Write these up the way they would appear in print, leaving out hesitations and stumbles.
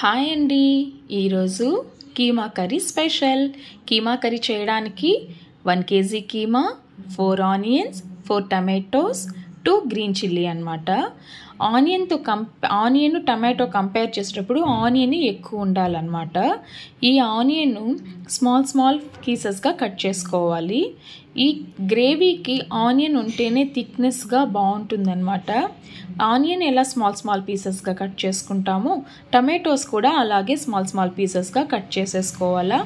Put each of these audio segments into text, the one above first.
Hi అండి, ఈరోజు keema curry special. Keema curry చేయడానికి 1 kg keema, 4 onions, 4 tomatoes, 2 green chilli అన్నమాట. ఆనియన్ టమాటో కంపేర్ చేసేటప్పుడు ఆనియన్ ఎక్కువ ఉండాలన్నమాట. ఈ ఆనియన్ స్మాల్ పీసెస్గా కట్ చేసుకోవాలి. ఈ గ్రేవీకి ఆనియన్ ఉంటేనే థిక్నెస్గా బాగుంటుందన్నమాట. ఆనియన్ ఎలా స్మాల్ పీసెస్గా కట్ చేసుకుంటామో టమాటోస్ కూడా అలాగే స్మాల్ పీసెస్గా కట్ చేసేసుకోవాలా.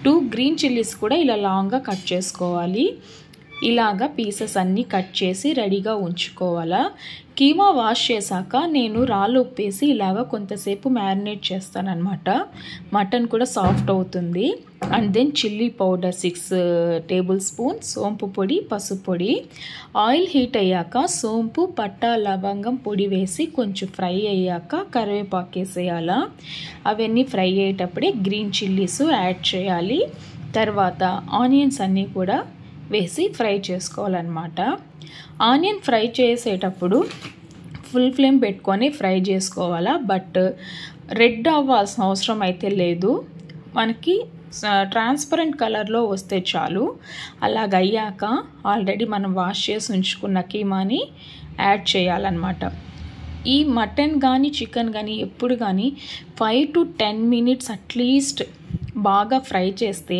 2 గ్రీన్ చిల్లీస్ కూడా ఇలా లాంగ్గా కట్ చేసుకోవాలి. ఇలాగా పీసెస్ అన్నీ కట్ చేసి రెడీగా ఉంచుకోవాలా. కీమా వాష్ చేశాక నేను రాళ్ళు ఉప్పేసి ఇలాగ కొంతసేపు మ్యారినేట్ చేస్తానన్నమాట. మటన్ కూడా సాఫ్ట్ అవుతుంది. And then chilli powder 6 tablespoon, సోంపు పొడి, పసుపు పొడి. ఆయిల్ హీట్ అయ్యాక సోంపు, పట్టా, లవంగం పొడి వేసి కొంచెం ఫ్రై అయ్యాక కరివేపాకు వేసేయాలా. అవన్నీ ఫ్రై అయ్యేటప్పుడే గ్రీన్ చిల్లీస్ యాడ్ చేయాలి. తర్వాత ఆనియన్స్ అన్నీ కూడా వేసి ఫ్రై చేసుకోవాలన్నమాట. ఆనియన్ ఫ్రై చేసేటప్పుడు ఫుల్ ఫ్లేమ్ పెట్టుకొని ఫ్రై చేసుకోవాలా. బట్ రెడ్ అవ్వాల్సిన అవసరం అయితే లేదు. మనకి ట్రాన్స్పరెంట్ కలర్లో వస్తే చాలు. అలాగయ్యాక ఆల్రెడీ మనం వాష్ చేసి ఉంచుకున్న కీమాని యాడ్ చేయాలన్నమాట. ఈ మటన్ కానీ చికెన్ కానీ ఎప్పుడు కానీ 5 to 10 minutes అట్లీస్ట్ బాగా ఫ్రై చేస్తే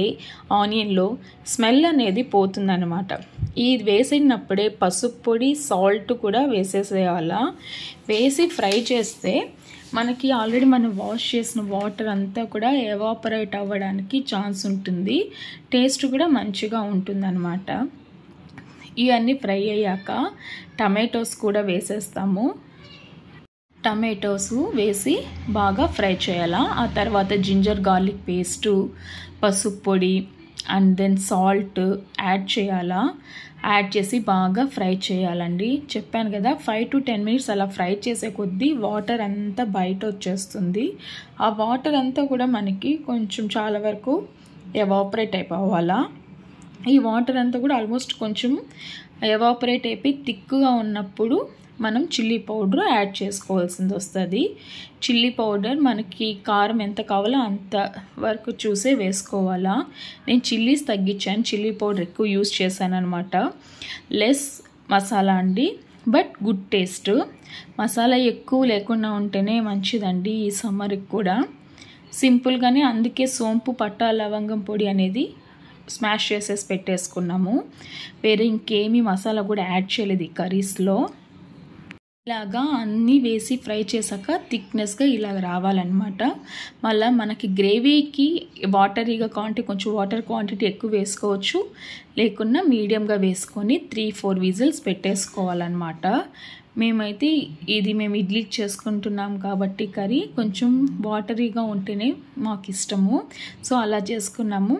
ఆనియన్లో స్మెల్ అనేది పోతుందన్నమాట. ఇది వేసినప్పుడే పసుపు పొడి, సాల్ట్ కూడా వేసేసేయాల. వేసి ఫ్రై చేస్తే మనకి ఆల్రెడీ మనం వాష్ చేసిన వాటర్ అంతా కూడా ఎవాపరేట్ అవ్వడానికి ఛాన్స్ ఉంటుంది. టేస్ట్ కూడా మంచిగా ఉంటుందన్నమాట. ఇవన్నీ ఫ్రై అయ్యాక టమాటోస్ కూడా వేసేస్తాము. టమాటోస్ వేసి బాగా ఫ్రై చేయాలా. ఆ తర్వాత జింజర్ గార్లిక్ పేస్టు, పసుపు పొడి అండ్ దెన్ సాల్ట్ యాడ్ చేయాలా. యాడ్ చేసి బాగా ఫ్రై చేయాలండి. చెప్పాను కదా 5 to 10 minutes అలా ఫ్రై చేసే కొద్దీ వాటర్ అంతా బయట వచ్చేస్తుంది. ఆ వాటర్ అంతా కూడా మనకి కొంచెం చాలా వరకు ఎవాపరేట్ అయిపోవాలా. ఈ వాటర్ అంతా కూడా ఆల్మోస్ట్ కొంచెం ఎవాపరేట్ అయిపోయి థిక్గా ఉన్నప్పుడు మనం చిల్లీ పౌడర్ యాడ్ చేసుకోవాల్సింది వస్తుంది. చిల్లీ పౌడర్ మనకి కారం ఎంత కావాలో అంత వరకు చూసే వేసుకోవాలా. నేను చిల్లీస్ తగ్గించాను, చిల్లీ పౌడర్ ఎక్కువ యూస్ చేశాను అనమాట. లెస్ మసాలా అండి, బట్ గుడ్ టేస్ట్. మసాలా ఎక్కువ లేకుండా ఉంటేనే మంచిదండి ఈ సమ్మర్కి కూడా. సింపుల్గానే అందుకే సోంపు, పట్టా, లవంగం పొడి అనేది స్మాష్ చేసేసి పెట్టేసుకున్నాము. వేరే ఇంకేమీ మసాలా కూడా యాడ్ చేయలేదు ఈ కర్రీస్లో. ఇలాగా అన్నీ వేసి ఫ్రై చేశాక థిక్నెస్గా ఇలాగ రావాలన్నమాట. మళ్ళీ మనకి గ్రేవీకి వాటరీగా కావాలంటే కొంచెం వాటర్ క్వాంటిటీ ఎక్కువ వేసుకోవచ్చు, లేకున్నా మీడియంగా వేసుకొని 3-4 విజిల్స్ పెట్టేసుకోవాలన్నమాట. మేమైతే మేము ఇడ్లీకి చేసుకుంటున్నాం కాబట్టి కర్రీ కొంచెం వాటరీగా ఉంటేనే మాకు ఇష్టము. సో అలా చేసుకున్నాము.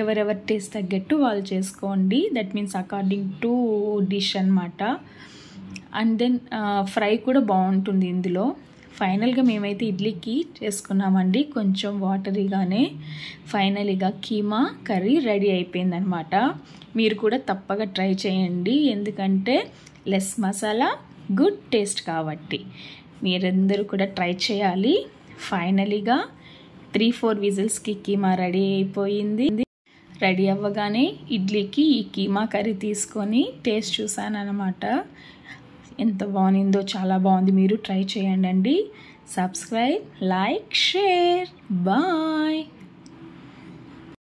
ఎవరెవరి టేస్ట్ తగ్గట్టు వాళ్ళు చేసుకోండి. That means according to dish అన్నమాట. అండ్ దెన్ ఫ్రై కూడా బాగుంటుంది ఇందులో. ఫైనల్గా మేమైతే ఇడ్లీకి చేసుకున్నామండి, కొంచెం వాటరీగానే. ఫైనల్గా కీమా కర్రీ రెడీ అయిపోయిందనమాట. మీరు కూడా తప్పగా ట్రై చేయండి, ఎందుకంటే లెస్ మసాలా గుడ్ టేస్ట్ కాబట్టి మీరందరూ కూడా ట్రై చేయాలి. ఫైనల్గా 3-4 విజిల్స్కి కీమా రెడీ అయిపోయింది. రెడీ అవ్వగానే ఇడ్లీకి ఈ కీమా కర్రీ తీసుకొని టేస్ట్ చూసాను అనమాట. ఎంత బాగుందో, చాలా బాగుంది. మీరు ట్రై చేయండి. Subscribe, like, share. బాయ్.